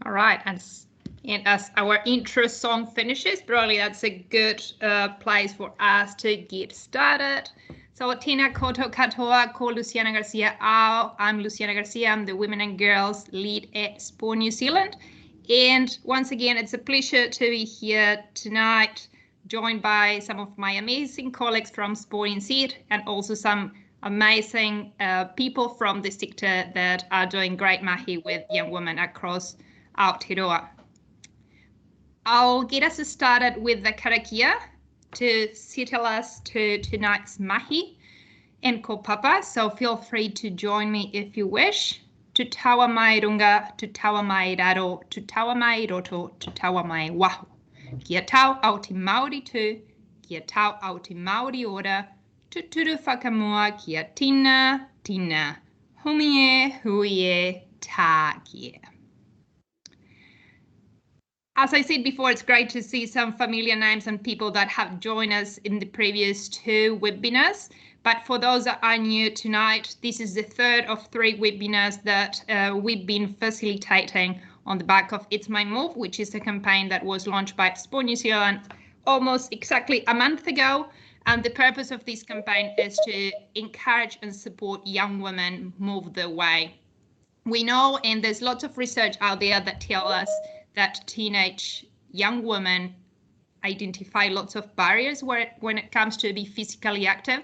All right, and as our intro song finishes, probably that's a good place for us to get started. So, Tina Koto Katoa, ko Luciana Garcia. I'm Luciana Garcia. I'm the Women and Girls lead at Sport New Zealand. And once again, it's a pleasure to be here tonight, joined by some of my amazing colleagues from Sport NZ and also some amazing people from the sector that are doing great mahi with young women across Aotearoa. I'll get us started with the karakia to settle us to tonight's mahi and kaupapa, so feel free to join me if you wish. Tu taua mai runga, tu taua mai raro, tu taua mai roto, tu taua mai waho. Kia tau au te Māori tū, kia tau au te Māori ora, tu turu whakamua kia tina, tina, humie, huie, tā kia. As I said before, it's great to see some familiar names and people that have joined us in the previous two webinars. But for those that are new tonight, this is the third of 3 webinars that we've been facilitating on the back of It's My Move, which is a campaign that was launched by Sport New Zealand almost exactly a month ago. And the purpose of this campaign is to encourage and support young women move their way. We know, and there's lots of research out there that tell us that teenage young women identify lots of barriers when it comes to be physically active,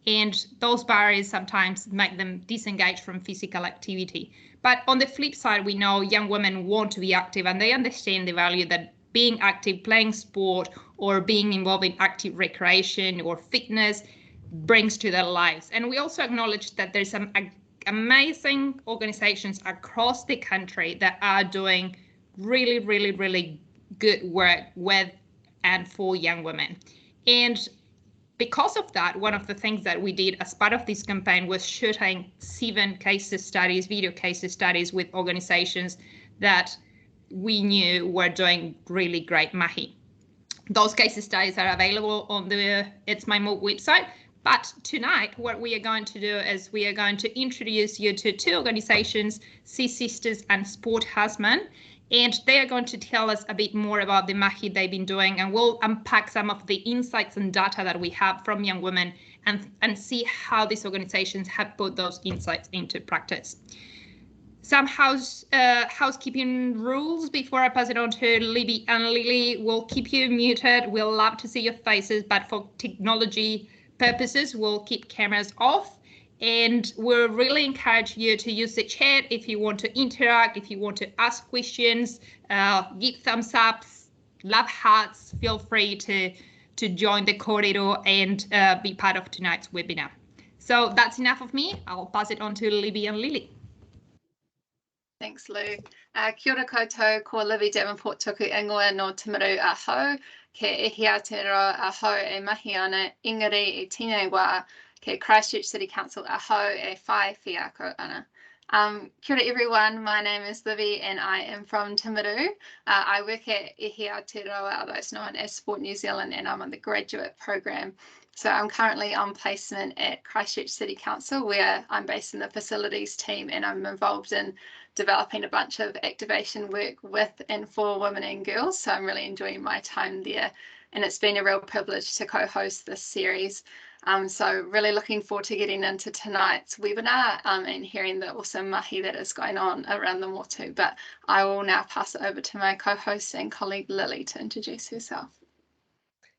and those barriers sometimes make them disengage from physical activity. But on the flip side, we know young women want to be active and they understand the value that being active, playing sport, or being involved in active recreation or fitness brings to their lives. And we also acknowledge that there's some amazing organizations across the country that are doing really good work with and for young women. And because of that, one of the things that we did as part of this campaign was shooting 7 case studies, video case studies with organizations that we knew were doing really great mahi. Those case studies are available on the It's My Move website. But tonight, what we are going to do is we are going to introduce you to 2 organizations, Sea Sisters and Sport Husband. And they are going to tell us a bit more about the mahi they've been doing, and we'll unpack some of the insights and data that we have from young women and see how these organizations have put those insights into practice. Some housekeeping rules before I pass it on to Libby and Lily. We'll keep you muted. We'll love to see your faces, but for technology purposes, we'll keep cameras off. And we'll really encourage you to use the chat if you want to interact, if you want to ask questions, give thumbs ups, love hearts. Feel free to join the kōrero and be part of tonight's webinar. So that's enough of me. I'll pass it on to Libby and Lily. Thanks, Lou. Kia ora koutou, ko Libby Davenport tuku ingoa no Timaru aho, ke ehi Aotearoa aho e mahi ana, ingari e tine wā, ke Christchurch City Council aho e whai whiako ana. Kia ora everyone, my name is Livy and I am from Timaru. I work at Ehi Aotearoa, otherwise known as Sport New Zealand, and I'm on the graduate program. So I'm currently on placement at Christchurch City Council, where I'm based in the facilities team, and I'm involved in developing a bunch of activation work with and for women and girls. So I'm really enjoying my time there, and it's been a real privilege to co-host this series. So really looking forward to getting into tonight's webinar and hearing the awesome mahi that is going on around the motu. But I will now pass it over to my co-host and colleague Lily to introduce herself.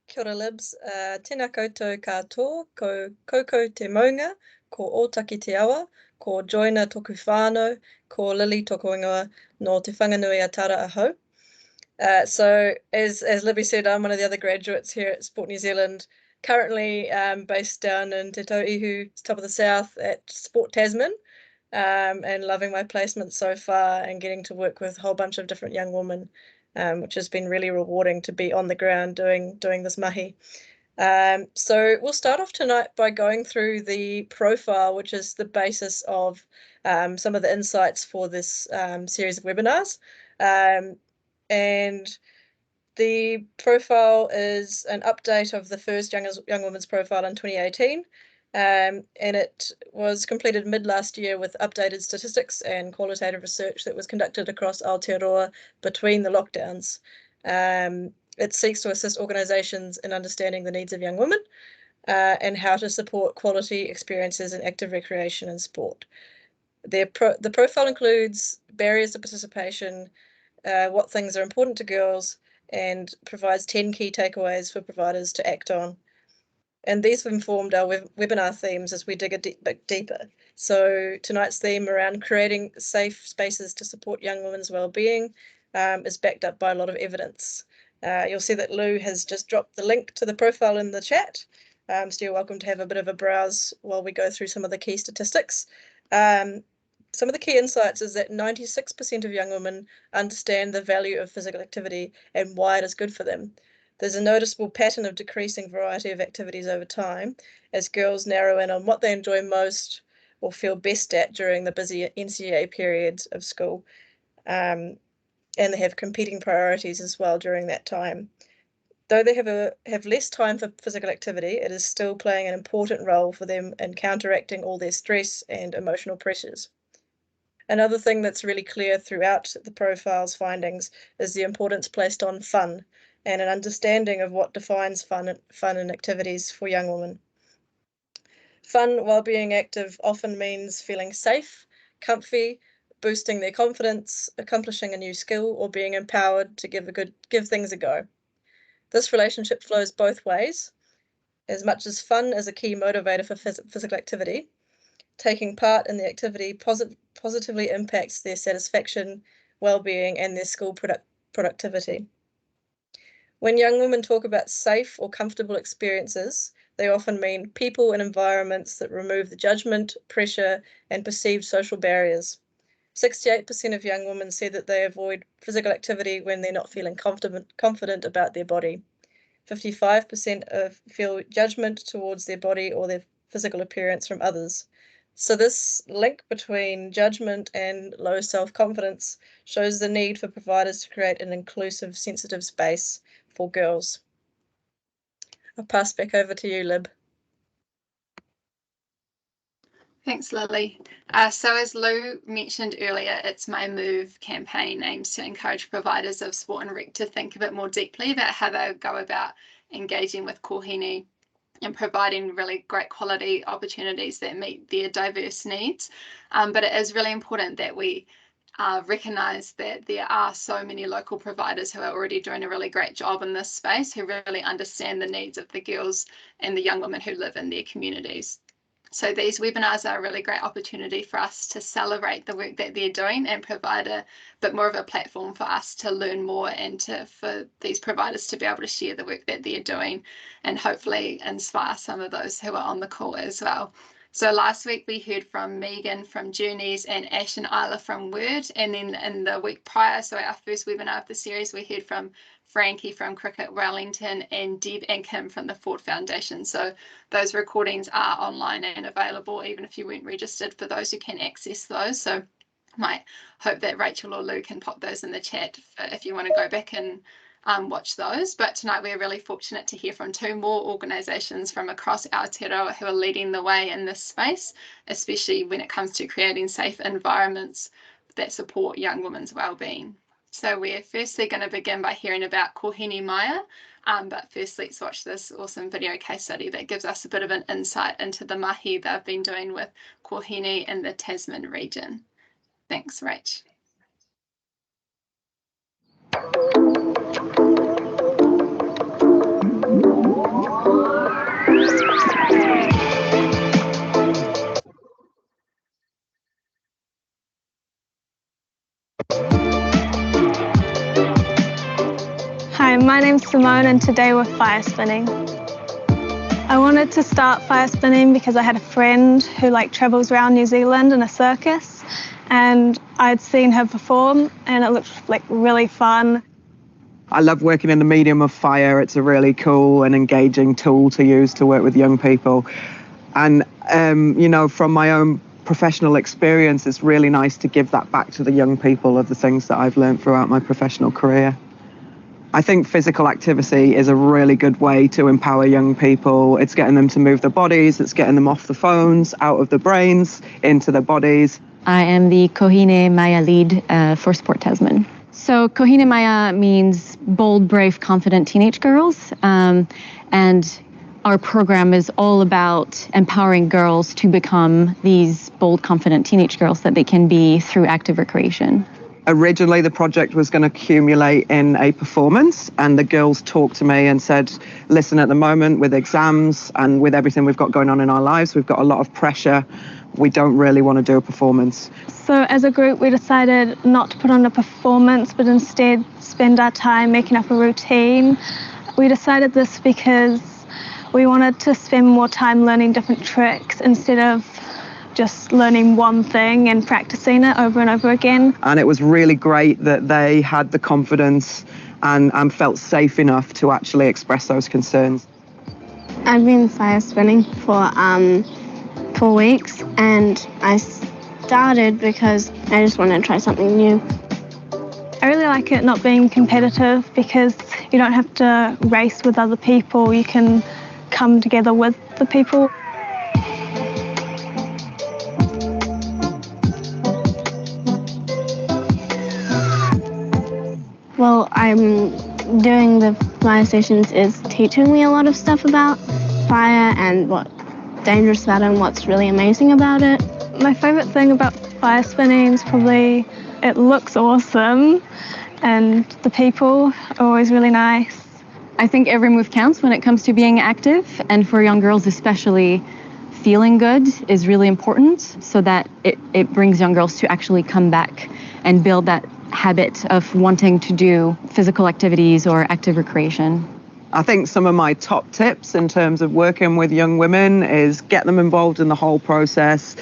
Kia ora Libs, tēnā koutou katoa, ko koukou te maunga, ko ōtaki te awa, ko Joina toku whānau, ko Lily toku ingoa no te whanganui a Tara aho. So as Libby said, I'm one of the other graduates here at Sport New Zealand, currently based down in Te Tauihu, top of the south at Sport Tasman, and loving my placement so far and getting to work with a whole bunch of different young women, which has been really rewarding to be on the ground doing this mahi. So we'll start off tonight by going through the profile, which is the basis of some of the insights for this series of webinars. And the profile is an update of the first young women's profile in 2018. and it was completed mid last year with updated statistics and qualitative research that was conducted across Aotearoa between the lockdowns. It seeks to assist organisations in understanding the needs of young women and how to support quality experiences in active recreation and sport. The profile includes barriers to participation, what things are important to girls, and provides 10 key takeaways for providers to act on. And these have informed our webinar themes as we dig a bit deeper. So tonight's theme around creating safe spaces to support young women's wellbeing is backed up by a lot of evidence. You'll see that Lou has just dropped the link to the profile in the chat. So you're welcome to have a bit of a browse while we go through some of the key statistics. Some of the key insights is that 96% of young women understand the value of physical activity and why it is good for them. There's a noticeable pattern of decreasing variety of activities over time as girls narrow in on what they enjoy most or feel best at during the busy NCEA periods of school. And they have competing priorities as well during that time. Though they have less time for physical activity, it is still playing an important role for them in counteracting all their stress and emotional pressures. Another thing that's really clear throughout the profile's findings is the importance placed on fun and an understanding of what defines fun and activities for young women. Fun while being active often means feeling safe, comfy, boosting their confidence, accomplishing a new skill, or being empowered to give things a go. This relationship flows both ways. As much as fun is a key motivator for physical activity, taking part in the activity positively impacts their satisfaction, well-being, and their school productivity. When young women talk about safe or comfortable experiences, they often mean people and environments that remove the judgement, pressure, and perceived social barriers. 68% of young women say that they avoid physical activity when they're not feeling confident about their body. 55% feel judgment towards their body or their physical appearance from others. So this link between judgment and low self-confidence shows the need for providers to create an inclusive, sensitive space for girls. I'll pass back over to you, Lib. Thanks, Lily. So as Lou mentioned earlier, It's My Move campaign aims to encourage providers of sport and rec to think a bit more deeply about how they go about engaging with Kōhine and providing really great quality opportunities that meet their diverse needs. But it is really important that we recognise that there are so many local providers who are already doing a really great job in this space, who really understand the needs of the girls and the young women who live in their communities. So these webinars are a really great opportunity for us to celebrate the work that they're doing and provide a bit more of a platform for us to learn more and for these providers to be able to share the work that they're doing and hopefully inspire some of those who are on the call as well. So last week we heard from Megan from Journeys and Ash and Isla from Word, and then in the week prior, so our first webinar of the series, we heard from Frankie from Cricket Wellington and Deb and Kim from the Ford Foundation. So those recordings are online and available even if you weren't registered, for those who can access those. So I might hope that Rachel or Lou can pop those in the chat if you want to go back and watch those. But tonight we're really fortunate to hear from two more organisations from across Aotearoa who are leading the way in this space, especially when it comes to creating safe environments that support young women's wellbeing. So we're firstly going to begin by hearing about Kōhine Māia, but first let's watch this awesome video case study that gives us a bit of an insight into the mahi they've been doing with Kōhine in the Tasman region. Thanks, Rach. Hi, my name's Simone and today we're fire spinning. I wanted to start fire spinning because I had a friend who travels around New Zealand in a circus, and I'd seen her perform and it looked really fun. I love working in the medium of fire. It's a really cool and engaging tool to use to work with young people. And, from my own professional experience, it's really nice to give that back to the young people of the things that I've learned throughout my professional career. I think physical activity is a really good way to empower young people. It's getting them to move their bodies, it's getting them off the phones, out of the brains, into their bodies. I am the Kōhine Māia lead for Sport Tasman. So Kōhine Māia means bold, brave, confident teenage girls. And our program is all about empowering girls to become these bold, confident teenage girls that they can be through active recreation. Originally, the project was going to accumulate in a performance, and the girls talked to me and said, listen, at the moment with exams and with everything we've got going on in our lives, we've got a lot of pressure. We don't really want to do a performance. So as a group, we decided not to put on a performance, but instead spend our time making up a routine. We decided this because we wanted to spend more time learning different tricks instead of just learning one thing and practicing it over and over again. And it was really great that they had the confidence and felt safe enough to actually express those concerns. I've been fire spinning for 4 weeks, and I started because I just wanted to try something new. I really like it not being competitive because you don't have to race with other people. You can come together with the people. Well, I'm doing the fire sessions is teaching me a lot of stuff about fire and what's dangerous about it and what's really amazing about it. My favourite thing about fire spinning is probably it looks awesome and the people are always really nice. I think every move counts when it comes to being active, and for young girls especially, feeling good is really important so that it brings young girls to actually come back and build that habit of wanting to do physical activities or active recreation. I think some of my top tips in terms of working with young women is get them involved in the whole process,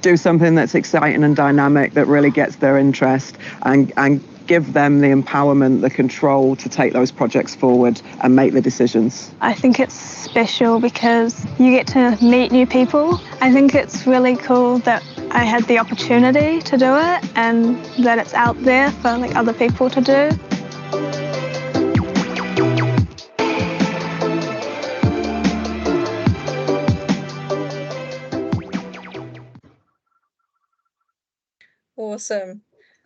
do something that's exciting and dynamic that really gets their interest, and give them the empowerment, the control to take those projects forward and make the decisions. I think it's special because you get to meet new people. I think it's really cool that I had the opportunity to do it and that it's out there for like other people to do. Awesome.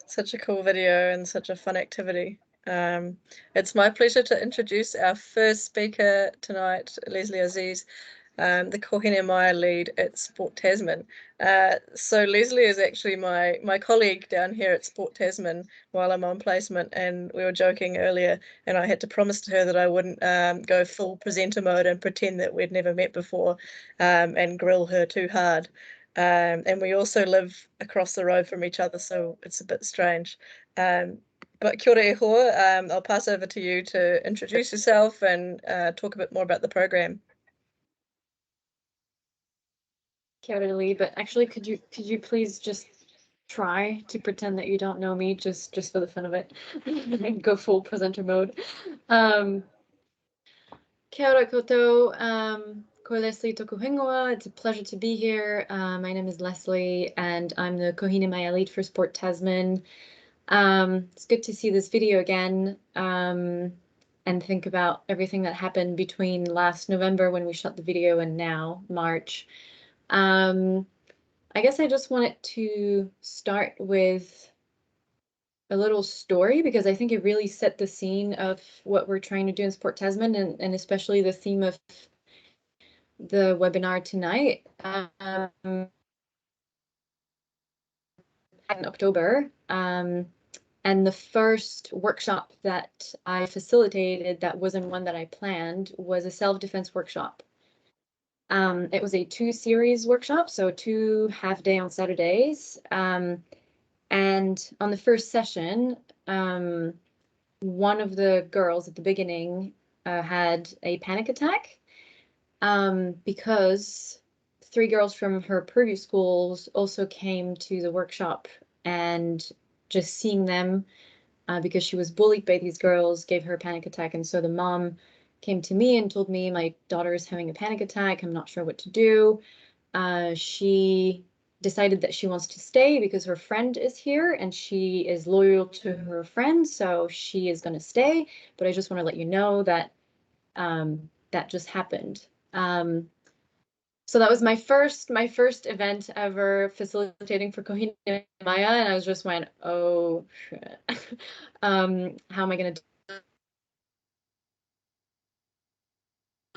Such a cool video and such a fun activity. It's my pleasure to introduce our first speaker tonight, Leslie Aziz, the Kōhine Māia lead at Sport Tasman. So Leslie is actually my colleague down here at Sport Tasman while I'm on placement, and we were joking earlier, and I had to promise to her that I wouldn't go full presenter mode and pretend that we'd never met before and grill her too hard. And we also live across the road from each other, so it's a bit strange. But kia ora e hoa, I'll pass over to you to introduce yourself and talk a bit more about the program. Kia ora, Lee, but actually, could you please just try to pretend that you don't know me, just for the fun of it, and go full presenter mode. Kia ora koutou. Ko Leslie toku hingoa. It's a pleasure to be here. My name is Leslie, and I'm the Kōhine Māia lead for Sport Tasman. It's good to see this video again and think about everything that happened between last November when we shot the video and now, March. I guess I just wanted to start with a little story because I think it really set the scene of what we're trying to do in Sport Tasman and especially the theme of the webinar tonight. In October, and the first workshop that I facilitated that wasn't one that I planned was a self-defense workshop. It was a 2-series workshop, so 2 half-day on Saturdays. And on the first session, one of the girls at the beginning had a panic attack because 3 girls from her previous schools also came to the workshop, and just seeing them because she was bullied by these girls gave her a panic attack. And so the mom came to me and told me, my daughter is having a panic attack. I'm not sure what to do. She decided that she wants to stay because her friend is here and she is loyal to her friend, so she is going to stay. But I just want to let you know that that just happened. So that was my first event ever facilitating for Kōhine and Māia, and I was just went, oh shit. How am I going to do?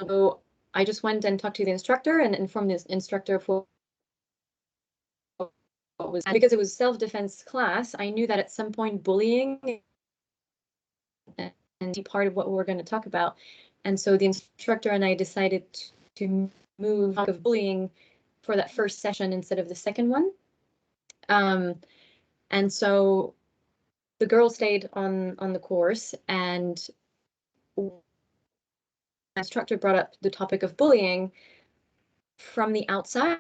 So I just went and talked to the instructor and informed the instructor of what was, because it was self-defense class. I knew that at some point bullying and part of what we're going to talk about. And so the instructor and I decided to move out of bullying for that first session instead of the second one. And so the girl stayed on the course, and the instructor brought up the topic of bullying from the outside.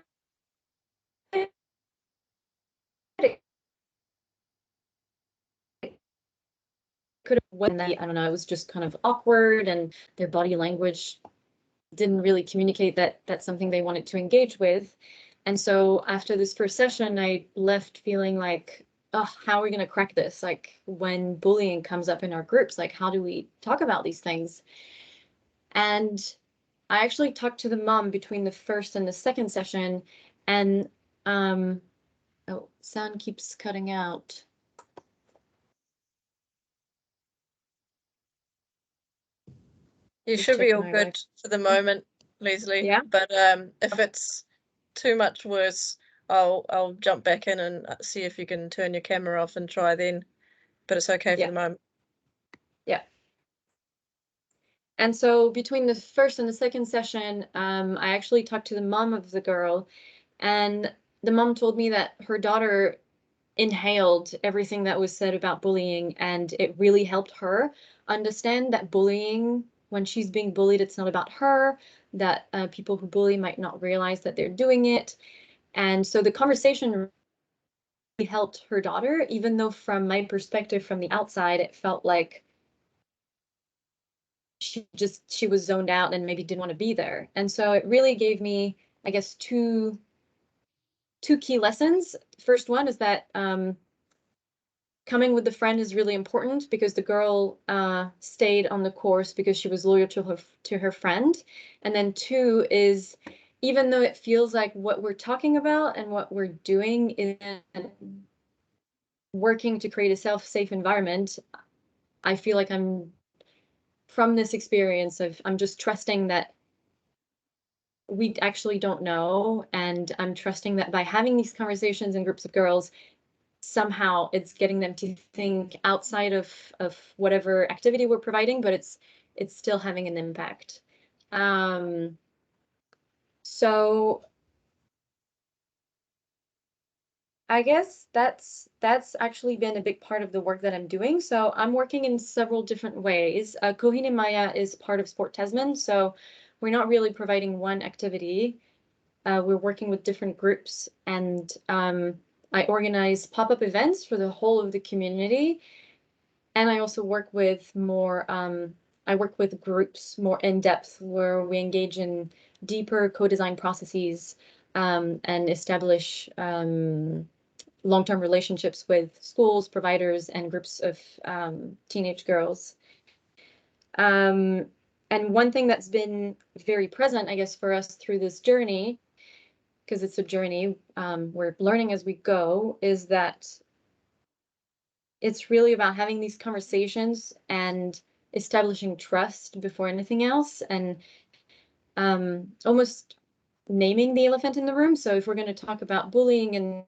Could have went that, I don't know, it was just kind of awkward, and their body language didn't really communicate that that's something they wanted to engage with. And so after this first session, I left feeling like, oh, how are we going to crack this? Like, when bullying comes up in our groups, like, how do we talk about these things? And I actually talked to the mom between the first and the second session, and oh, sound keeps cutting out. You should be all good for the moment, Leslie. Yeah. But if it's too much worse, I'll jump back in and see if you can turn your camera off and try then. But it's okay for the moment. Yeah. And so between the first and the second session, I actually talked to the mom of the girl, and the mom told me that her daughter inhaled everything that was said about bullying, and it really helped her understand that bullying, when she's being bullied, it's not about her, that people who bully might not realize that they're doing it. And so the conversation really helped her daughter, even though from my perspective from the outside, it felt like she was zoned out and maybe didn't want to be there. And so it really gave me, I guess, two key lessons. First one is that coming with the friend is really important, because the girl stayed on the course because she was loyal to her friend. And then two is, even though it feels like what we're talking about and what we're doing is working to create a safe environment, I feel like from this experience I'm just trusting that we actually don't know, and I'm trusting that by having these conversations in groups of girls, somehow it's getting them to think outside of whatever activity we're providing, but it's still having an impact. So I guess that's actually been a big part of the work that I'm doing. So I'm working in several different ways. Kōhine Māia is part of Sport Tasman, so we're not really providing one activity. We're working with different groups, and I organize pop-up events for the whole of the community. And I also work with I work with groups more in depth, where we engage in deeper co-design processes and establish long-term relationships with schools, providers, and groups of teenage girls. And one thing that's been very present, I guess, for us through this journey, because it's a journey, we're learning as we go, is that it's really about having these conversations and establishing trust before anything else, and almost naming the elephant in the room. So if we're going to talk about bullying and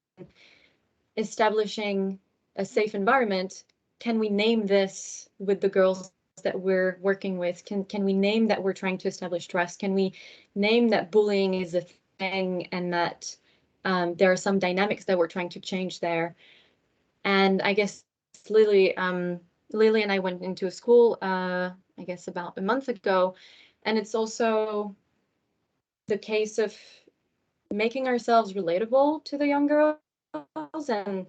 establishing a safe environment, can we name this with the girls that we're working with? Can we name that we're trying to establish trust? Can we name that bullying is a thing, and that there are some dynamics that we're trying to change there? And I guess Lily and I went into a school, I guess about a month ago, and it's also the case of making ourselves relatable to the young girls and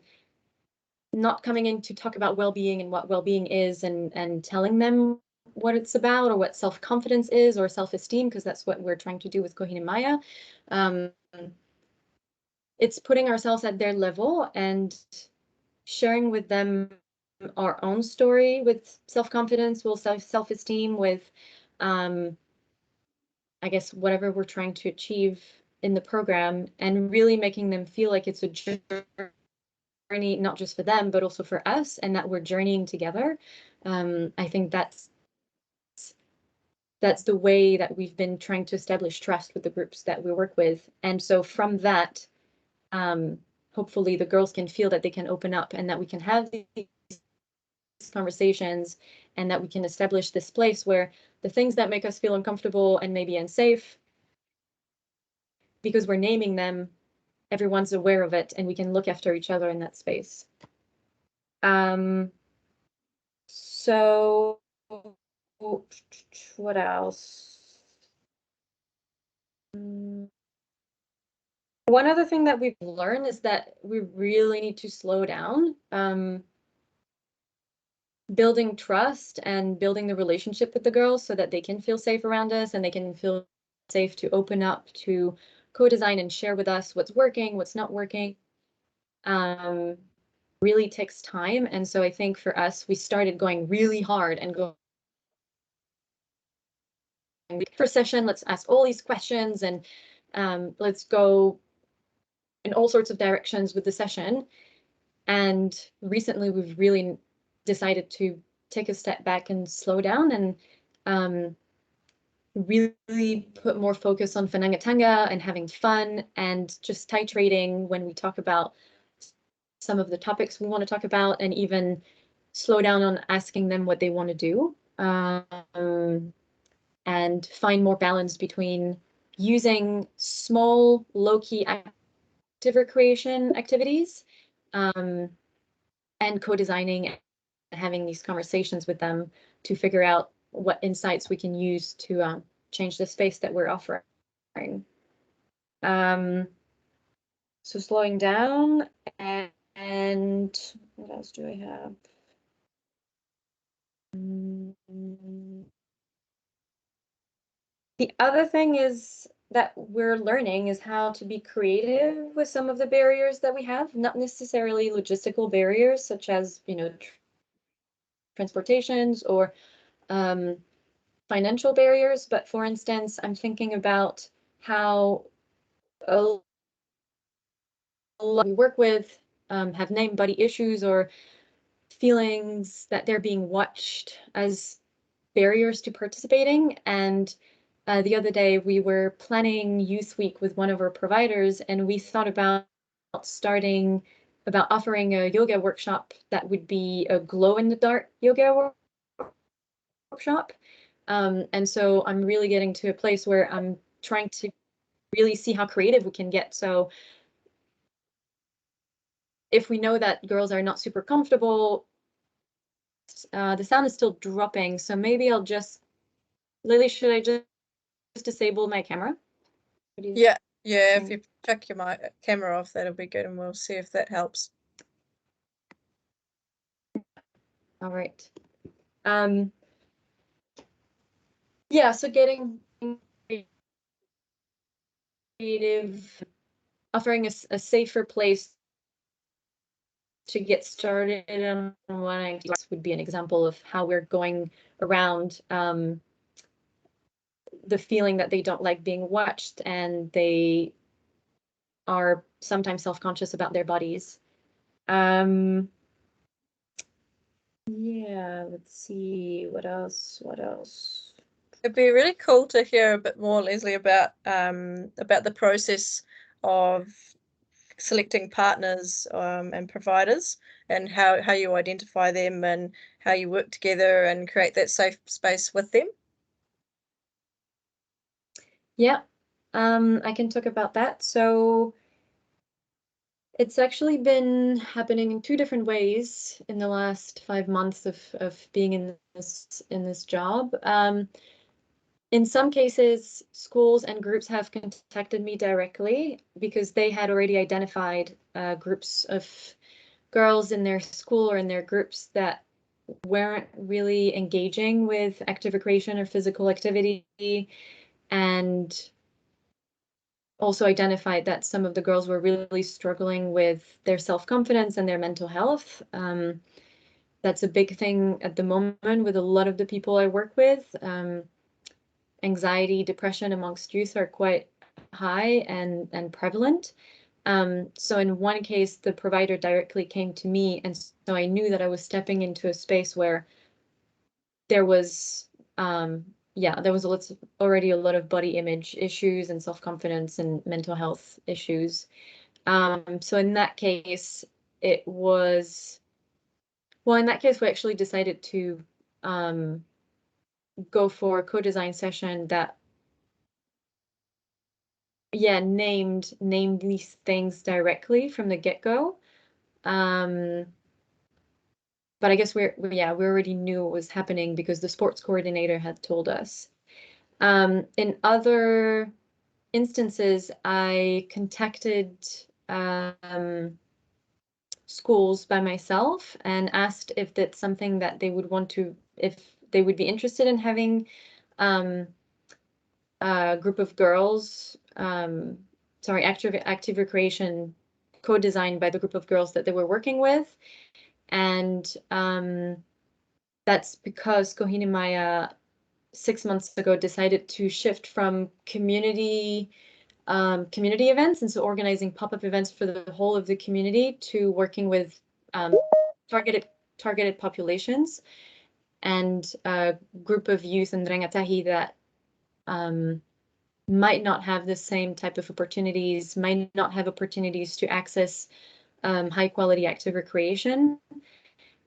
not coming in to talk about well-being and what well-being is, and telling them what it's about or what self-confidence is or self-esteem, because that's what we're trying to do with Kōhine Māia. it's putting ourselves at their level and sharing with them our own story with self-confidence, with self-esteem, with I guess whatever we're trying to achieve in the program, and really making them feel like it's a journey, not just for them, but also for us, and that we're journeying together. I think that's the way that we've been trying to establish trust with the groups that we work with. And so from that, hopefully the girls can feel that they can open up and that we can have these conversations, and that we can establish this place where the things that make us feel uncomfortable and maybe unsafe, because we're naming them, everyone's aware of it, and we can look after each other in that space. So what else? One other thing that we've learned is that we really need to slow down. Building trust and building the relationship with the girls so that they can feel safe around us and they can feel safe to open up, to co-design and share with us what's working, what's not working. Really takes time. And so I think for us, we started going really hard and going first session, let's ask all these questions, and let's go in all sorts of directions with the session. And recently we've really decided to take a step back and slow down and really put more focus on whanangatanga and having fun and just titrating when we talk about some of the topics we want to talk about, and even slow down on asking them what they want to do, and find more balance between using small, low-key active recreation activities and co-designing and having these conversations with them to figure out what insights we can use to change the space that we're offering. So slowing down, and what else do I have? The other thing is that we're learning is how to be creative with some of the barriers that we have, not necessarily logistical barriers such as, you know, transportations or financial barriers. But for instance, I'm thinking about how a lot we work with have name buddy issues or feelings that they're being watched as barriers to participating. And the other day we were planning Youth Week with one of our providers, and we thought about offering a yoga workshop that would be a glow-in-the-dark yoga workshop. And so I'm really getting to a place where I'm trying to really see how creative we can get. So if we know that girls are not super comfortable, the sound is still dropping. So maybe I'll just, Lily, should I just disable my camera? Yeah, if you chuck your camera off, that'll be good, and we'll see if that helps. All right. Yeah, so getting creative, offering a safer place to get started on one idea would be an example of how we're going around the feeling that they don't like being watched, and they are sometimes self-conscious about their bodies. Yeah, let's see, what else? It'd be really cool to hear a bit more, Leslie, about the process of selecting partners and providers, and how you identify them and how you work together and create that safe space with them. Yeah, I can talk about that. So it's actually been happening in two different ways in the last 5 months of being in this job. In some cases, schools and groups have contacted me directly because they had already identified groups of girls in their school or in their groups that weren't really engaging with active recreation or physical activity, and also identified that some of the girls were really struggling with their self-confidence and their mental health. That's a big thing at the moment with a lot of the people I work with. Anxiety, depression amongst youth are quite high and prevalent. So in one case, the provider directly came to me, and so I knew that I was stepping into a space where there was, there was already a lot of body image issues and self-confidence and mental health issues. So in that case, we actually decided to go for a co-design session that named these things directly from the get-go. But I guess we already knew what was happening because the sports coordinator had told us. In other instances, I contacted schools by myself and asked if that's something that they would if they would be interested in having a group of girls, active recreation co-designed by the group of girls that they were working with. And that's because Kōhine Māia 6 months ago decided to shift from community events, and so organizing pop-up events for the whole of the community, to working with targeted populations and a group of youth in rangatahi that might not have the same type of opportunities, might not have opportunities to access high quality active recreation.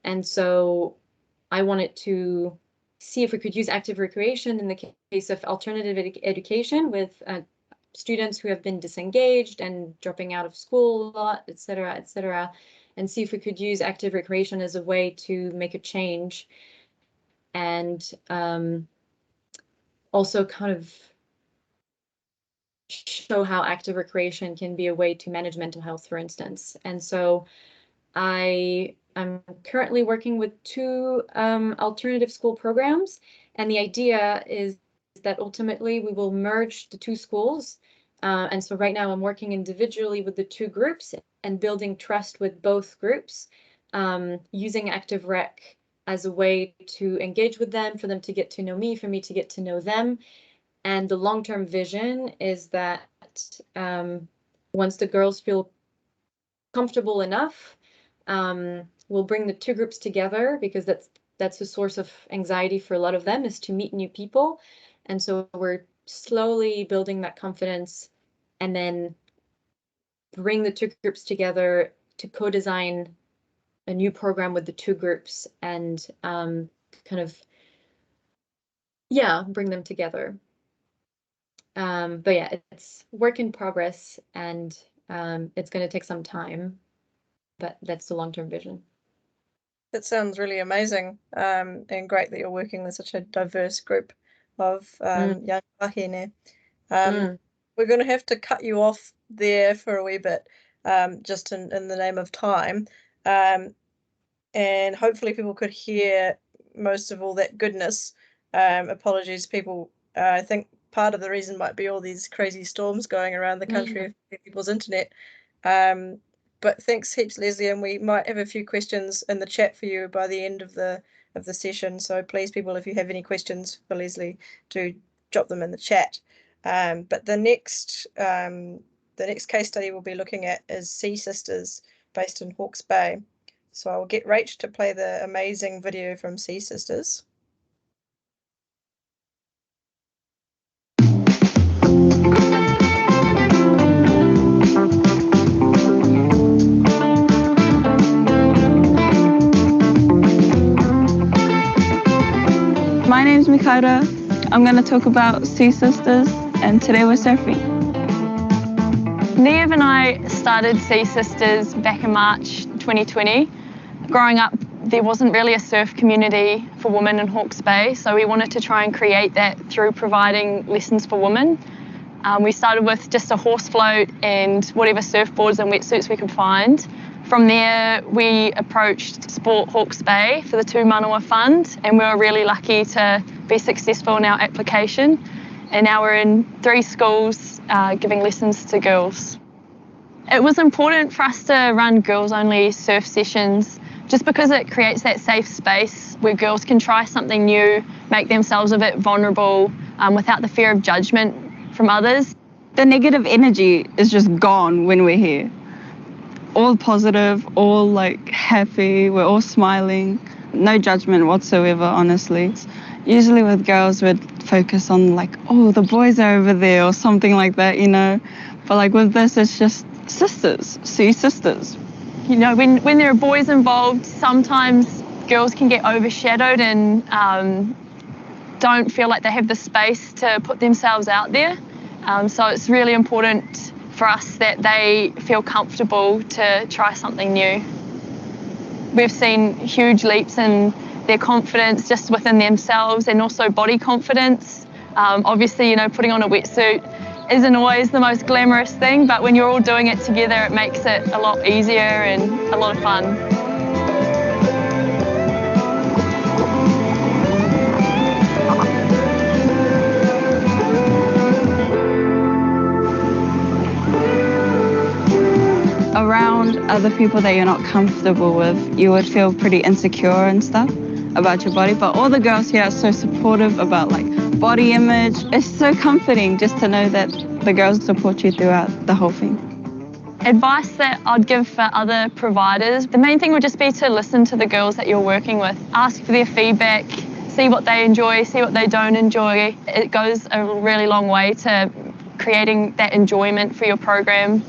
And so I wanted to see if we could use active recreation in the case of alternative education with students who have been disengaged and dropping out of school a lot, et cetera, and see if we could use active recreation as a way to make a change, and also kind of show how active recreation can be a way to manage mental health, for instance. And so I'm currently working with 2 alternative school programs, and the idea is that ultimately we will merge the 2 schools. And so right now I'm working individually with the 2 groups and building trust with both groups, using active rec as a way to engage with them, for them to get to know me, for me to get to know them. And the long-term vision is that once the girls feel comfortable enough, we'll bring the 2 groups together, because that's a source of anxiety for a lot of them, is to meet new people. And so we're slowly building that confidence, and then bring the 2 groups together to co-design a new program with the 2 groups, and bring them together. But yeah, it's work in progress, and it's going to take some time, but that's the long-term vision. That sounds really amazing, and great that you're working with such a diverse group of young wahine. We're going to have to cut you off there for a wee bit, just in the name of time, and hopefully people could hear most of all that goodness. Apologies, people. I think part of the reason might be all these crazy storms going around the country, people's internet. But thanks heaps, Leslie, and we might have a few questions in the chat for you by the end of the session. So please, people, if you have any questions for Leslie, do drop them in the chat. But the next case study we'll be looking at is Sea Sisters, based in Hawke's Bay. So I'll get Rach to play the amazing video from Sea Sisters. My name's Mikara. I'm going to talk about Sea Sisters, and today we're surfing. Niamh and I started Sea Sisters back in March 2020. Growing up, there wasn't really a surf community for women in Hawke's Bay, so we wanted to try and create that through providing lessons for women. We started with just a horse float and whatever surfboards and wetsuits we could find. From there, we approached Sport Hawke's Bay for the 2 Manawa Fund, and we were really lucky to be successful in our application. and now we're in 3 schools giving lessons to girls. It was important for us to run girls-only surf sessions just because it creates that safe space where girls can try something new, make themselves a bit vulnerable without the fear of judgment from others. The negative energy is just gone when we're here. All positive, all like happy, we're all smiling, no judgment whatsoever, honestly. Usually with girls we'd focus on like, oh, the boys are over there or something like that, you know. But like with this, it's just sisters, see sisters. You know, when there are boys involved, sometimes girls can get overshadowed and don't feel like they have the space to put themselves out there. So it's really important for us that they feel comfortable to try something new. We've seen huge leaps in their confidence just within themselves and also body confidence. Obviously, you know, putting on a wetsuit isn't always the most glamorous thing, but when you're all doing it together, it makes it a lot easier and a lot of fun. Around other people that you're not comfortable with, you would feel pretty insecure and stuff about your body, but all the girls here are so supportive about like body image. It's so comforting just to know that the girls support you throughout the whole thing. Advice that I'd give for other providers, the main thing would just be to listen to the girls that you're working with. Ask for their feedback, see what they enjoy, see what they don't enjoy. It goes a really long way to creating that enjoyment for your program.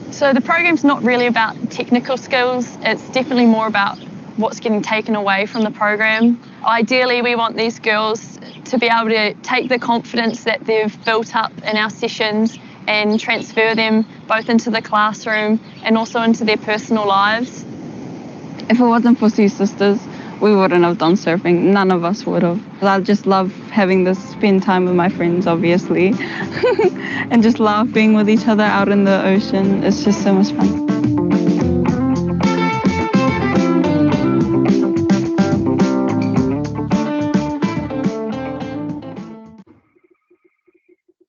So the program's not really about technical skills, it's definitely more about what's getting taken away from the program. Ideally, we want these girls to be able to take the confidence that they've built up in our sessions and transfer them both into the classroom and also into their personal lives. If it wasn't for Sea Sisters, we wouldn't have done surfing. None of us would have. I just love having this, spend time with my friends, obviously, and just laughing with each other out in the ocean. It's just so much fun.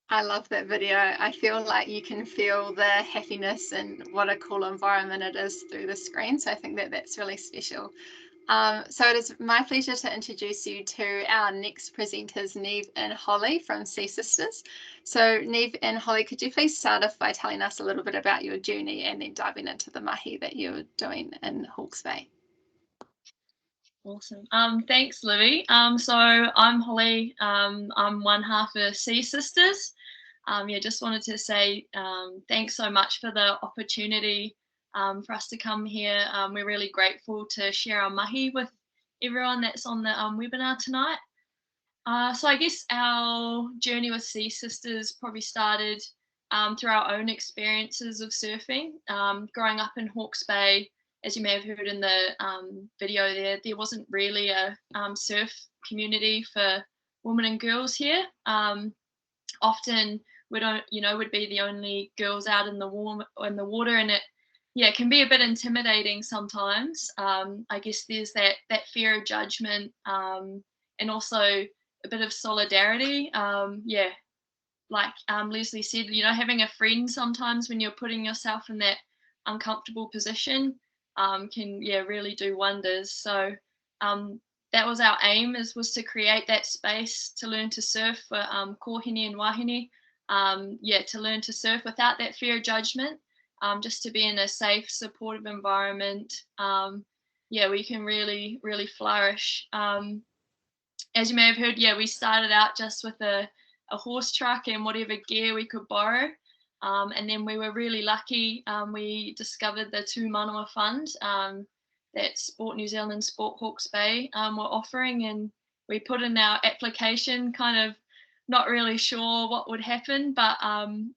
I love that video. I feel like you can feel the happiness and what a cool environment it is through the screen. So I think that that's really special. So it is my pleasure to introduce you to our next presenters, Neve and Holly from Sea Sisters. So Neve and Holly, could you please start off by telling us a little bit about your journey and then diving into the mahi that you're doing in Hawke's Bay? Awesome. Thanks, Livy. So I'm Holly. I'm one half of Sea Sisters. Yeah, just wanted to say thanks so much for the opportunity for us to come here. We're really grateful to share our mahi with everyone that's on the webinar tonight. So I guess our journey with Sea Sisters probably started through our own experiences of surfing. Growing up in Hawke's Bay, as you may have heard in the video there wasn't really a surf community for women and girls here. Often we don't, would be the only girls out in the water, and it can be a bit intimidating sometimes. I guess there's that fear of judgment, and also a bit of solidarity. Like Leslie said, having a friend sometimes when you're putting yourself in that uncomfortable position can really do wonders. So that was our aim, was to create that space to learn to surf for Kōhine and wahine. To learn to surf without that fear of judgment, just to be in a safe, supportive environment. We can really, really flourish. As you may have heard, we started out just with a horse truck and whatever gear we could borrow. And then we were really lucky. We discovered the Tū Manawa Fund that Sport New Zealand, Sport Hawke's Bay were offering, and we put in our application, kind of not really sure what would happen, but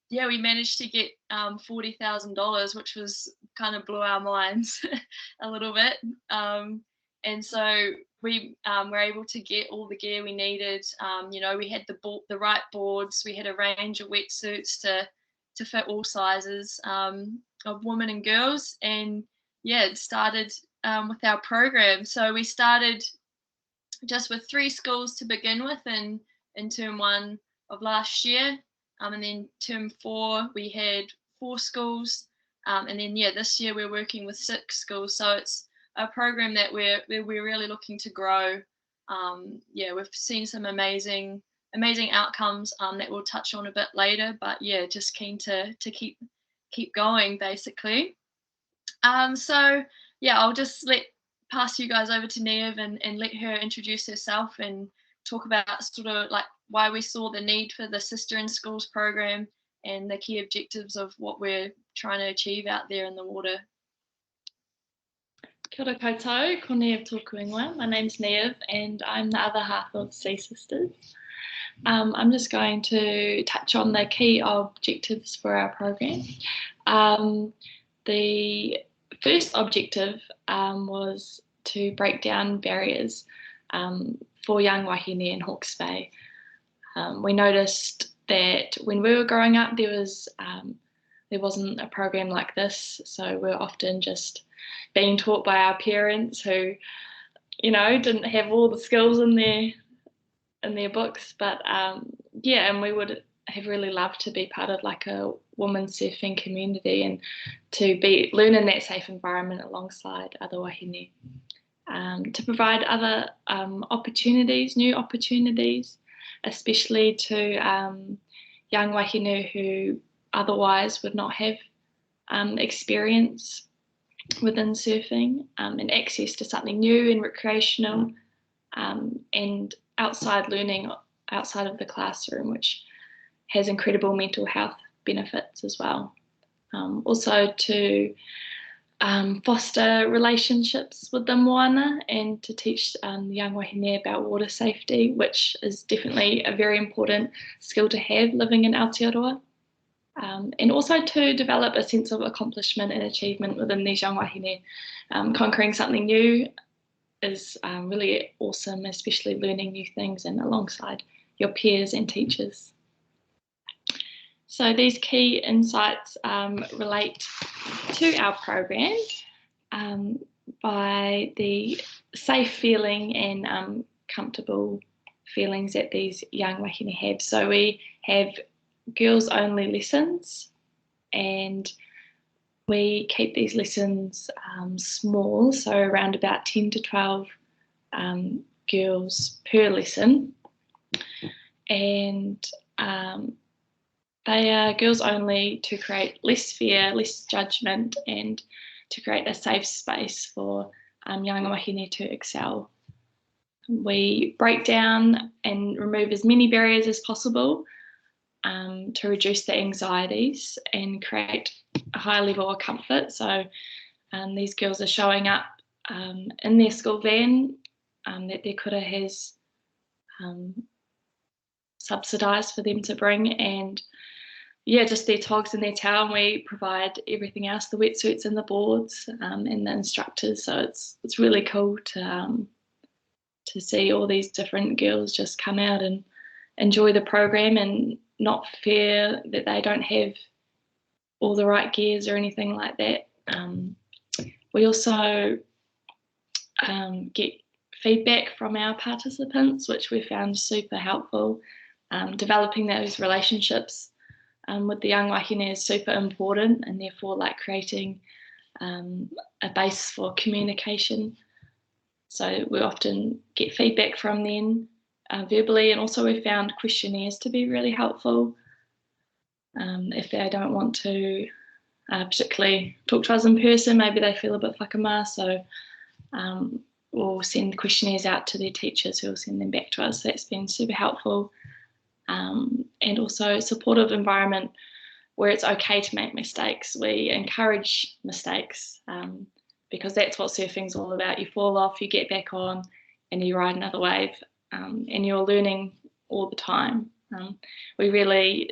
we managed to get $40,000, which was kind of blew our minds a little bit. And so we were able to get all the gear we needed. We had the right boards, we had a range of wetsuits to fit all sizes of women and girls, and it started with our program. So we started just with 3 schools to begin with in term 1 last year. And then term 4, we had 4 schools. And then, yeah, this year we're working with 6 schools. So it's a program that we're really looking to grow. Yeah, we've seen some amazing outcomes that we'll touch on a bit later. But yeah, just keen to keep going, basically. So yeah, I'll just pass you guys over to Niamh and let her introduce herself and talk about sort of like why we saw the need for the Sister in Schools program and the key objectives of what we're trying to achieve out there in the water. Kia ora koutou, ko Niamh tōku ingoa. My name's Niamh and I'm the other half of Sea Sisters. I'm just going to touch on the key objectives for our program. The first objective was to break down barriers for young wahine in Hawke's Bay. We noticed that when we were growing up, there wasn't a program like this, so we're often just being taught by our parents who, you know, didn't have all the skills in their books. But yeah, and we would have really loved to be part of like a women's surfing community and to learn in that safe environment alongside other wahine, to provide other opportunities, new opportunities, especially to young wahine who otherwise would not have experience within surfing, and access to something new and recreational, and outside learning outside of the classroom, which has incredible mental health benefits as well. Also to foster relationships with the moana and to teach the young wahine about water safety, which is definitely a very important skill to have living in Aotearoa. And also to develop a sense of accomplishment and achievement within these young wahine. Conquering something new is really awesome, especially learning new things and alongside your peers and teachers. So these key insights relate to our program by the safe feeling and comfortable feelings that these young wahine have. So we have girls only lessons, and we keep these lessons small, so around about 10 to 12 girls per lesson, and they are girls only to create less fear, less judgement, and to create a safe space for young wahine to excel. We break down and remove as many barriers as possible to reduce the anxieties and create a high level of comfort. So these girls are showing up in their school van that their kura has subsidised for them to bring, and yeah, just their togs and their towel, and we provide everything else, the wetsuits and the boards and the instructors. So it's really cool to see all these different girls just come out and enjoy the program and not fear that they don't have all the right gears or anything like that. We also get feedback from our participants, which we found super helpful. Developing those relationships with the young wahine is super important, and therefore like creating a base for communication. So we often get feedback from them verbally, and also we found questionnaires to be really helpful if they don't want to particularly talk to us in person, maybe they feel a bit whakama, so we'll send questionnaires out to their teachers who will send them back to us. So that's been super helpful. And also a supportive environment where it's okay to make mistakes. We encourage mistakes because that's what surfing's all about. You fall off, you get back on, and you ride another wave, and you're learning all the time. We really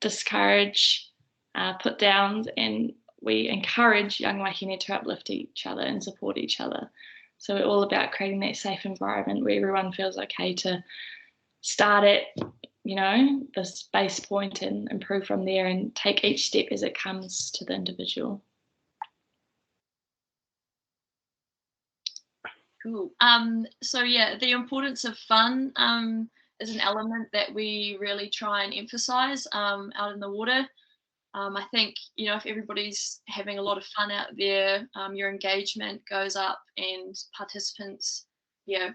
discourage put downs, and we encourage young wahine to uplift each other and support each other. So we're all about creating that safe environment where everyone feels okay to start at, you know, this base point and improve from there and take each step as it comes to the individual. Cool. So yeah, the importance of fun is an element that we really try and emphasize out in the water. I think, you know, if everybody's having a lot of fun out there, your engagement goes up and participants,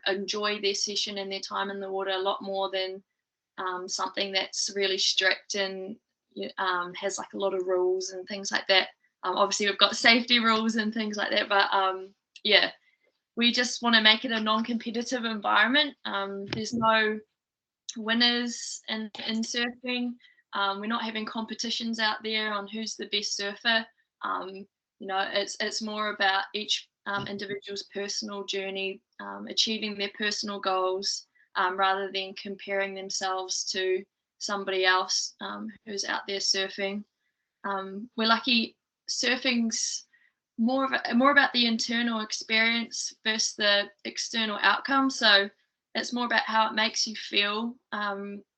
enjoy their session and their time in the water a lot more than something that's really strict and has like a lot of rules and things like that. Obviously, we've got safety rules and things like that, but yeah, we just want to make it a non-competitive environment. There's no winners in surfing. We're not having competitions out there on who's the best surfer. You know, it's more about each individual's personal journey, achieving their personal goals, rather than comparing themselves to somebody else who's out there surfing. We're lucky surfing's more about the internal experience versus the external outcome. So it's more about how it makes you feel,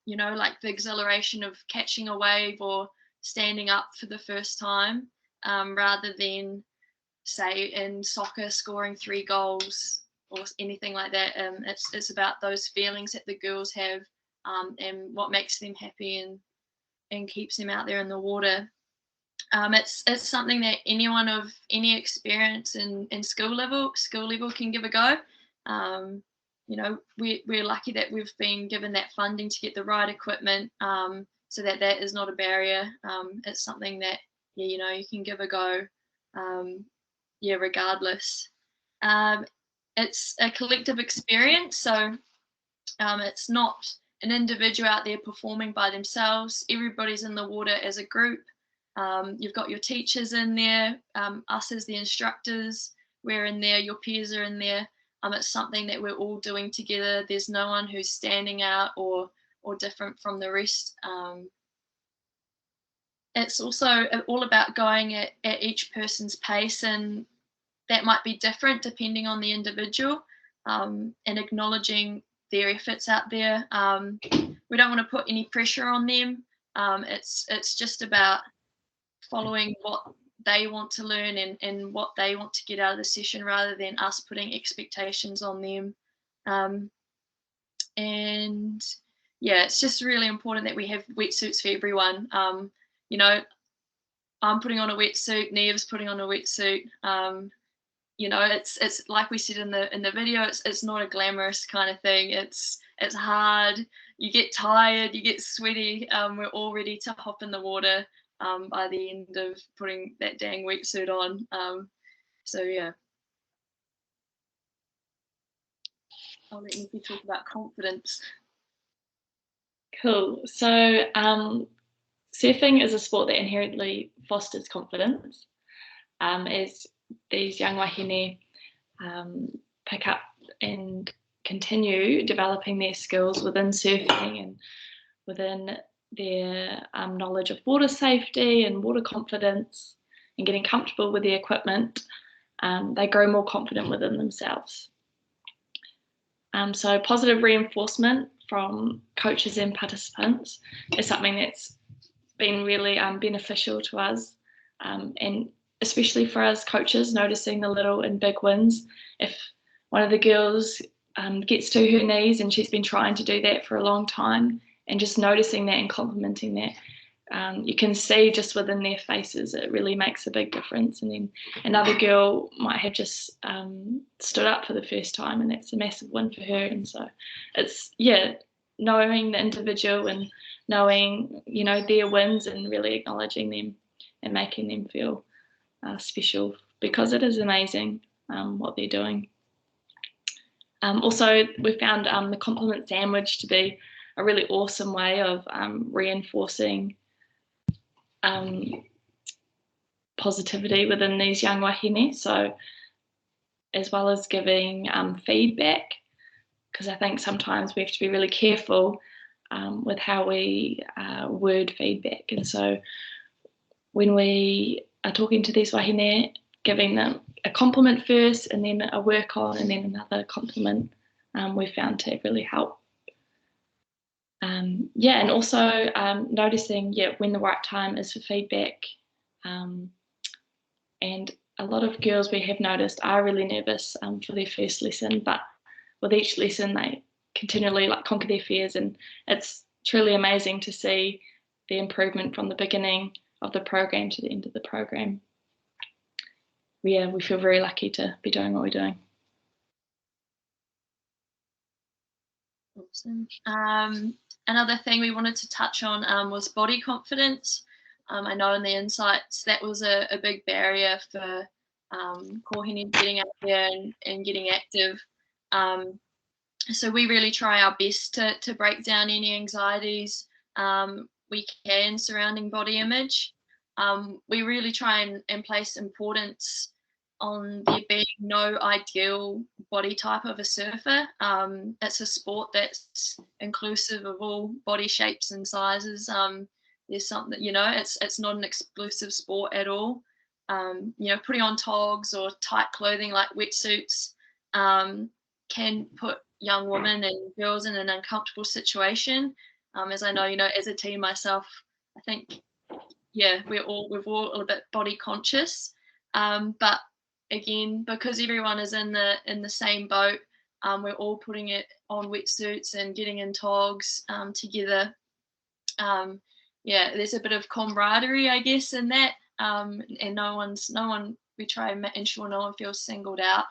you know, like the exhilaration of catching a wave or standing up for the first time, rather than, say, in soccer scoring 3 goals or anything like that. It's about those feelings that the girls have, and what makes them happy and keeps them out there in the water. It's something that anyone of any experience in school level can give a go. You know, we're lucky that we've been given that funding to get the right equipment, so that is not a barrier. It's something that, you know, you can give a go, regardless. It's a collective experience, so it's not an individual out there performing by themselves. Everybody's in the water as a group. You've got your teachers in there, us as the instructors, we're in there, your peers are in there. It's something that we're all doing together. There's no one who's standing out or different from the rest. It's also all about going at each person's pace, and that might be different depending on the individual, and acknowledging their efforts out there. We don't want to put any pressure on them. It's just about following what they want to learn and what they want to get out of the session, rather than us putting expectations on them. And yeah, it's just really important that we have wetsuits for everyone. You know, I'm putting on a wetsuit, Niamh's putting on a wetsuit. You know, it's like we said in the video, it's not a glamorous kind of thing. It's hard. You get tired, you get sweaty. We're all ready to hop in the water by the end of putting that dang wetsuit on. So yeah. I'll let Neve talk about confidence. Cool. So surfing is a sport that inherently fosters confidence, as these young wahine pick up and continue developing their skills within surfing and within their knowledge of water safety and water confidence and getting comfortable with the equipment. They grow more confident within themselves. So positive reinforcement from coaches and participants is something that's been really beneficial to us, and especially for us coaches, noticing the little and big wins. If one of the girls gets to her knees, and she's been trying to do that for a long time, and just noticing that and complimenting that, you can see just within their faces, it really makes a big difference. And then another girl might have just stood up for the first time, and that's a massive win for her. And so it's, knowing the individual and knowing, you know, their wins and really acknowledging them and making them feel special, because it is amazing what they're doing. Also, we found the compliment sandwich to be a really awesome way of reinforcing positivity within these young wahine. So as well as giving feedback, because I think sometimes we have to be really careful with how we word feedback. And so when we are talking to these wahine, giving them a compliment first and then a work on and then another compliment, we found to really help. And also noticing when the right time is for feedback. And a lot of girls we have noticed are really nervous for their first lesson, but with each lesson they continually like conquer their fears, and it's truly amazing to see the improvement from the beginning of the program to the end of the program. Yeah, we feel very lucky to be doing what we're doing. Awesome. Another thing we wanted to touch on was body confidence. I know in the insights that was a big barrier for Kōhine getting out there and getting active. So we really try our best to break down any anxieties we can surrounding body image. We really try and place importance on there being no ideal body type of a surfer. It's a sport that's inclusive of all body shapes and sizes. There's something, you know, it's not an exclusive sport at all. You know, putting on togs or tight clothing like wetsuits can put young women and girls in an uncomfortable situation. As I know, you know, as a team myself, I think, yeah, we're all a bit body conscious. But again, because everyone is in the same boat, we're all putting it on wetsuits and getting in togs together. Yeah, there's a bit of camaraderie, I guess, in that, and we try and ensure no one feels singled out.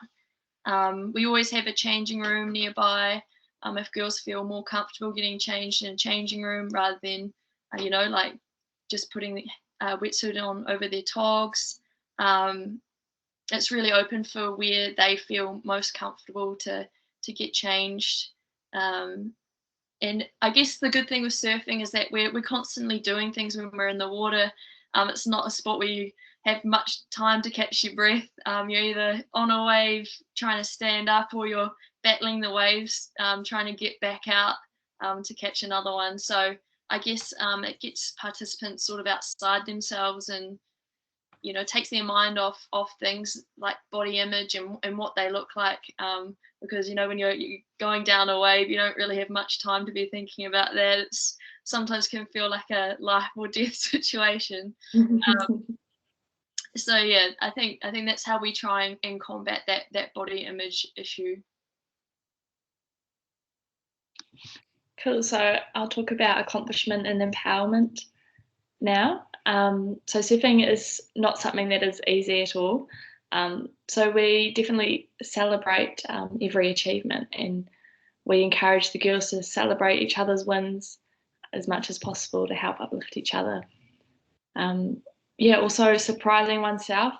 We always have a changing room nearby. If girls feel more comfortable getting changed in a changing room rather than, you know, like just putting the wetsuit on over their togs. It's really open for where they feel most comfortable to get changed. And I guess the good thing with surfing is that we're constantly doing things when we're in the water. It's not a sport where you have much time to catch your breath. You're either on a wave trying to stand up, or you're battling the waves trying to get back out to catch another one. So I guess it gets participants sort of outside themselves, and, you know, takes their mind off things like body image and what they look like, because, you know, when you're going down a wave, you don't really have much time to be thinking about that. It's sometimes can feel like a life or death situation. So yeah, I think that's how we try and combat that body image issue. Cool. So I'll talk about accomplishment and empowerment now. So surfing is not something that is easy at all. So we definitely celebrate every achievement, and we encourage the girls to celebrate each other's wins as much as possible to help uplift each other. Yeah, also surprising oneself.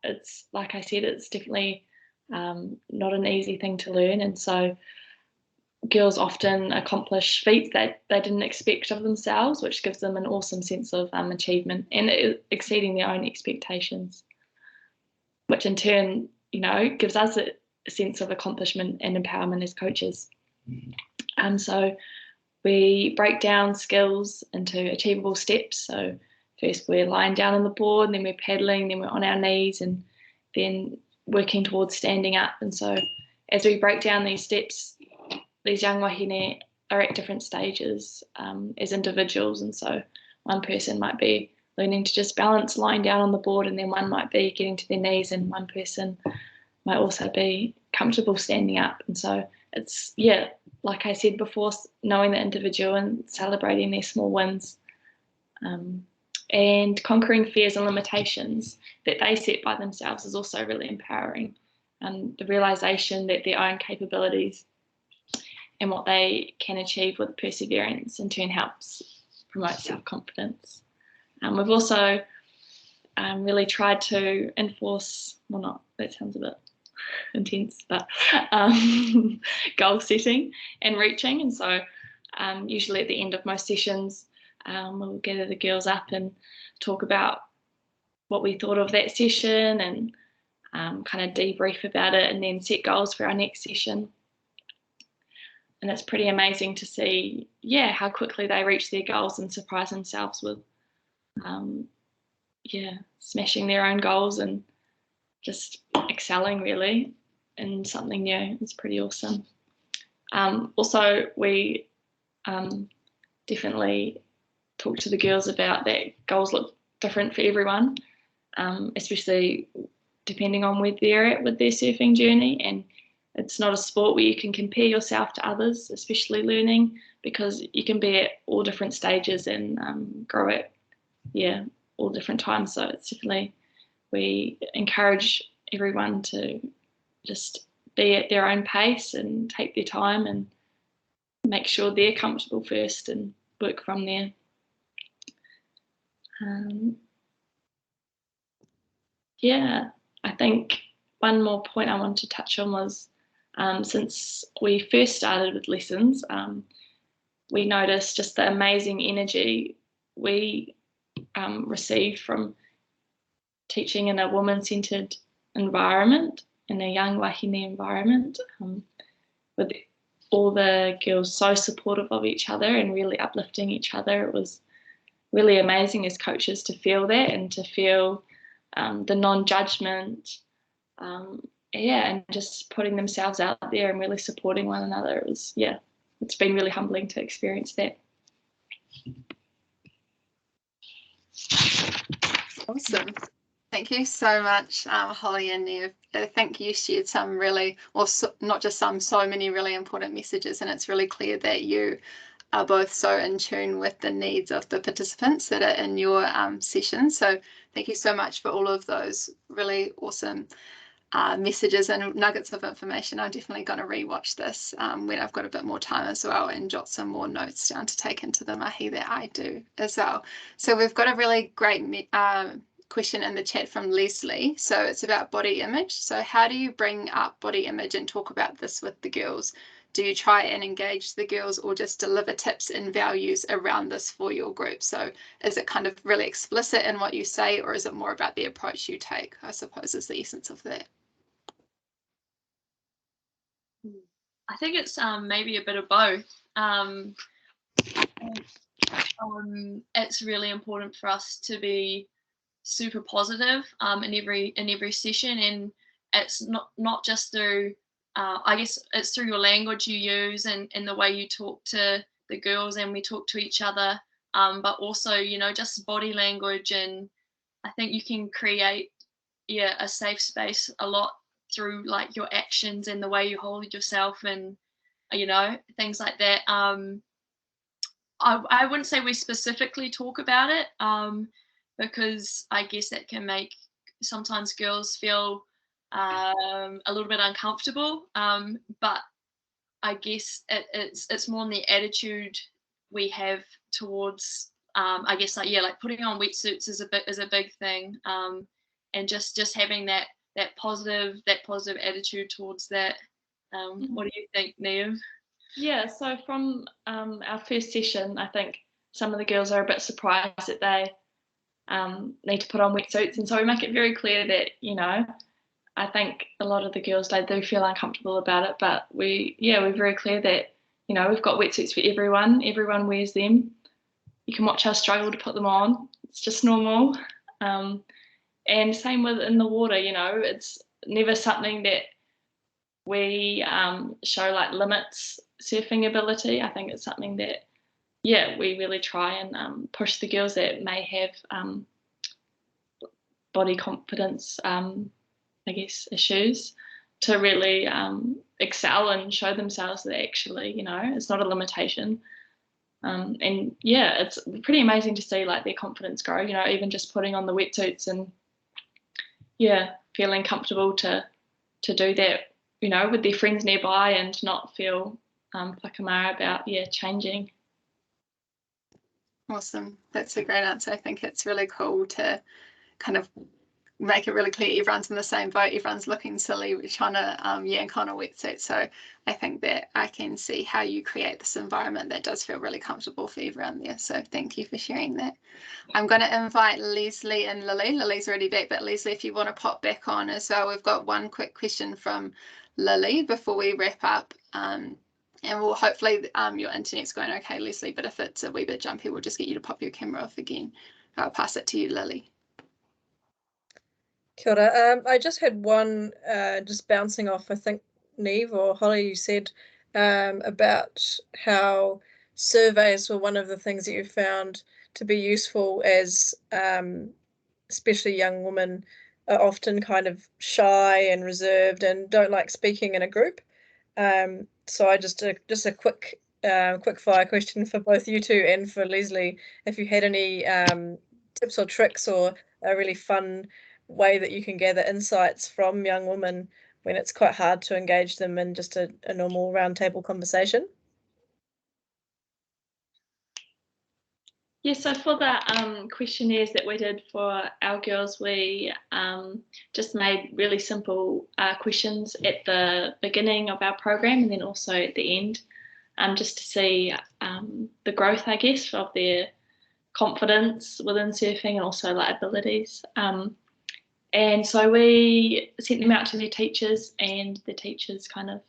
It's, like I said, it's definitely not an easy thing to learn, and so girls often accomplish feats that they didn't expect of themselves, which gives them an awesome sense of achievement and exceeding their own expectations, which in turn, you know, gives us a sense of accomplishment and empowerment as coaches. So we break down skills into achievable steps. So first we're lying down on the board, and then we're paddling, then we're on our knees, and then working towards standing up. And so as we break down these steps, these young wahine are at different stages as individuals. And so one person might be learning to just balance lying down on the board, and then one might be getting to their knees, and one person might also be comfortable standing up. And so it's, yeah, like I said before, knowing the individual and celebrating their small wins, and conquering fears and limitations that they set by themselves is also really empowering. And the realization that their own capabilities and what they can achieve with perseverance in turn helps promote self-confidence. We've also really tried to enforce, well, not, that sounds a bit intense, but goal setting and reaching. And so usually at the end of most sessions, we'll gather the girls up and talk about what we thought of that session, and kind of debrief about it, and then set goals for our next session. And it's pretty amazing to see, yeah, how quickly they reach their goals and surprise themselves with, smashing their own goals and just excelling really in something new. It's pretty awesome. Also, we definitely talk to the girls about that goals look different for everyone, especially depending on where they're at with their surfing journey. And it's not a sport where you can compare yourself to others, especially learning, because you can be at all different stages and grow at all different times. So it's definitely, we encourage everyone to just be at their own pace and take their time and make sure they're comfortable first and work from there. I think one more point I wanted to touch on was since we first started with lessons, we noticed just the amazing energy we receive from teaching in a woman-centred environment, in a young wahine environment, with all the girls so supportive of each other and really uplifting each other. It was really amazing as coaches to feel that and to feel the non-judgment, and just putting themselves out there and really supporting one another. It was, it's been really humbling to experience that. Awesome. Thank you so much, Holly and Niamh. I think you shared some really, not just some, so many really important messages, and it's really clear that you are both so in tune with the needs of the participants that are in your session. So thank you so much for all of those really awesome messages and nuggets of information. I'm definitely going to rewatch this when I've got a bit more time as well, and jot some more notes down to take into the mahi that I do as well. So we've got a really great question in the chat from Leslie. So it's about body image. So how do you bring up body image and talk about this with the girls? Do you try and engage the girls or just deliver tips and values around this for your group? So is it kind of really explicit in what you say, or is it more about the approach you take, I suppose, is the essence of that? I think it's maybe a bit of both. It's really important for us to be super positive in every session, and it's not just through I guess it's through your language you use and the way you talk to the girls and we talk to each other, but also, just body language. And I think you can create a safe space a lot through like your actions and the way you hold yourself and things like that. I wouldn't say we specifically talk about it, because I guess that can make sometimes girls feel a little bit uncomfortable, but I guess it's more in the attitude we have towards I guess like putting on wetsuits is a big thing, and just having that positive attitude towards that. What do you think, Niamh? Yeah, so from our first session, I think some of the girls are a bit surprised that they need to put on wetsuits, and so we make it very clear that I think a lot of the girls, they do feel uncomfortable about it, but we're very clear that we've got wetsuits for everyone wears them. You can watch us struggle to put them on, it's just normal. And same with in the water, it's never something that we show like limits surfing ability. I think it's something that we really try and push the girls that may have body confidence I guess issues to really excel and show themselves that actually it's not a limitation, and it's pretty amazing to see like their confidence grow, even just putting on the wetsuits and feeling comfortable to do that with their friends nearby and not feel whakamara about changing. Awesome, that's a great answer. I think it's really cool to kind of make it really clear everyone's in the same boat, everyone's looking silly, we're trying to yank on a wetsuit. So I think that I can see how you create this environment that does feel really comfortable for everyone there. So thank you for sharing that. I'm going to invite Leslie and Lily. Lily's already back, but Leslie, if you want to pop back on as well. We've got one quick question from Lily before we wrap up. And we'll hopefully your internet's going okay, Leslie, but if it's a wee bit jumpy, we'll just get you to pop your camera off again. I'll pass it to you, Lily. Kia ora. I just had one just bouncing off, I think, Niamh or Holly, you said about how surveys were one of the things that you found to be useful as especially young women are often kind of shy and reserved and don't like speaking in a group. So I just a quick fire question for both you two and for Leslie, if you had any tips or tricks or a really fun way that you can gather insights from young women when it's quite hard to engage them in just a normal roundtable conversation. Yeah, so for the questionnaires that we did for our girls, we just made really simple questions at the beginning of our program and then also at the end, just to see the growth, I guess, of their confidence within surfing and also like abilities. And so we sent them out to their teachers, and the teachers kind of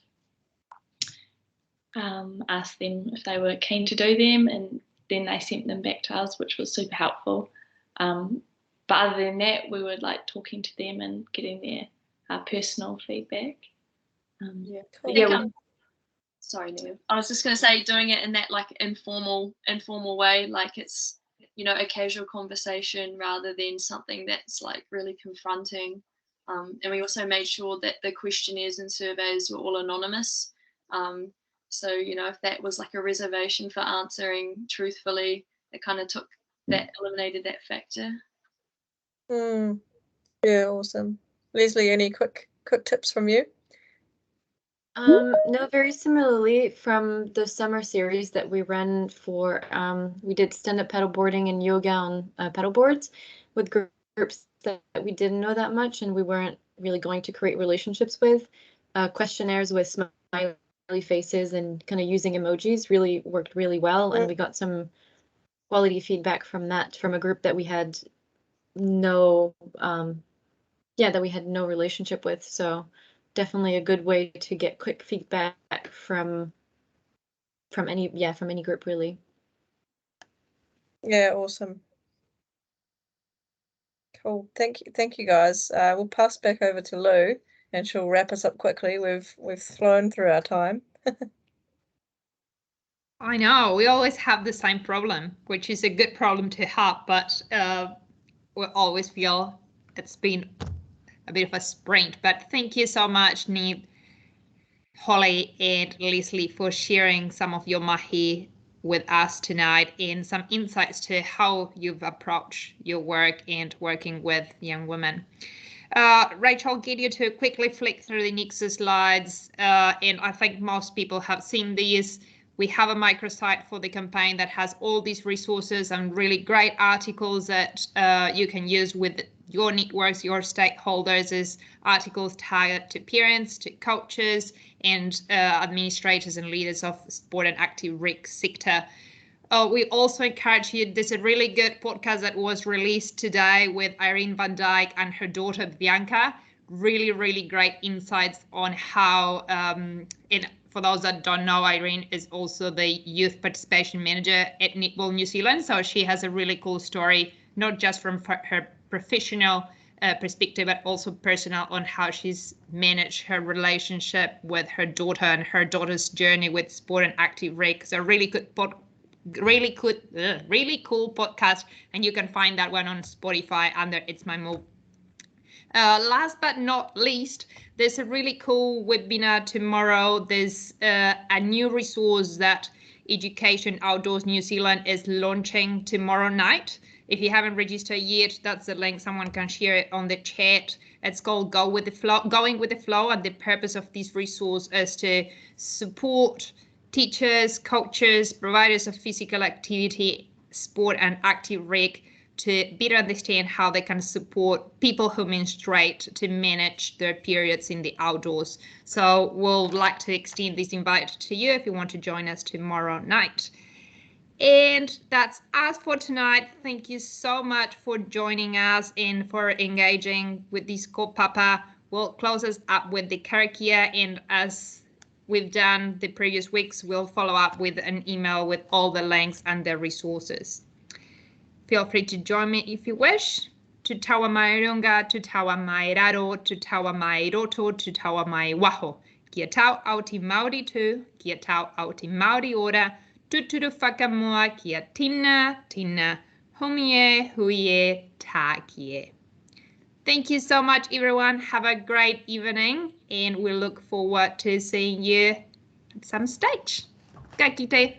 asked them if they were keen to do them, and then they sent them back to us, which was super helpful. But other than that, we were like talking to them and getting their personal feedback. Yeah, cool. Sorry, Niamh. I was just going to say, doing it in that like informal way, like it's, you know, a casual conversation rather than something that's like really confronting. And we also made sure that the questionnaires and surveys were all anonymous. So, you know, if that was like a reservation for answering truthfully, it kind of eliminated that factor. Yeah, awesome. Leslie, any quick tips from you? No, very similarly from the summer series that we ran for, we did stand-up paddleboarding and yoga on paddleboards with groups that we didn't know that much and we weren't really going to create relationships with. Questionnaires with smiley faces and kind of using emojis really worked really well, and we got some quality feedback from that from a group that we had no relationship with. So definitely a good way to get quick feedback from any group, really. Yeah, awesome. Cool. Thank you guys. We'll pass back over to Lou and she'll wrap us up quickly. We've flown through our time. I know, we always have the same problem, which is a good problem to have, but we always feel it's been a bit of a sprint. But thank you so much, Niamh, Holly and Leslie, for sharing some of your mahi with us tonight and some insights to how you've approached your work and working with young women. Rachel, I'll get you to quickly flick through the next slides, and I think most people have seen these. We have a microsite for the campaign that has all these resources and really great articles that you can use with your networks, your stakeholders, as articles targeted to parents, to coaches, and administrators and leaders of sport and active rec sector. We also encourage you, there's a really good podcast that was released today with Irene van Dijk and her daughter Bianca. Really, really great insights on how, for those that don't know, Irene is also the youth participation manager at Netball New Zealand. So she has a really cool story, not just from her professional perspective, but also personal, on how she's managed her relationship with her daughter and her daughter's journey with sport and active rec. So really cool podcast, and you can find that one on Spotify under It's My Move. Last but not least, there's a really cool webinar tomorrow. There's a new resource that Education Outdoors New Zealand is launching tomorrow night. If you haven't registered yet, that's the link. Someone can share it on the chat. It's called Going with the Flow, and the purpose of this resource is to support teachers, coaches, providers of physical activity, sport and active rec to better understand how they can support people who menstruate to manage their periods in the outdoors. So we'll like to extend this invite to you if you want to join us tomorrow night. And that's us for tonight. Thank you so much for joining us and for engaging with this kaupapa. We'll close us up with the karakia, and as we've done the previous weeks, we'll follow up with an email with all the links and the resources. Feel free to join me if you wish. Tu taua mai runga, tu taua mai raro, tu taua mai roto, tu taua mai waho. Kia tau auti Māori tu, kia tau auti Māori ora, tuturu whakamua, kia tina, tina, humie, huie, tā kie. Thank you so much, everyone. Have a great evening, and we look forward to seeing you at some stage. Ka kite.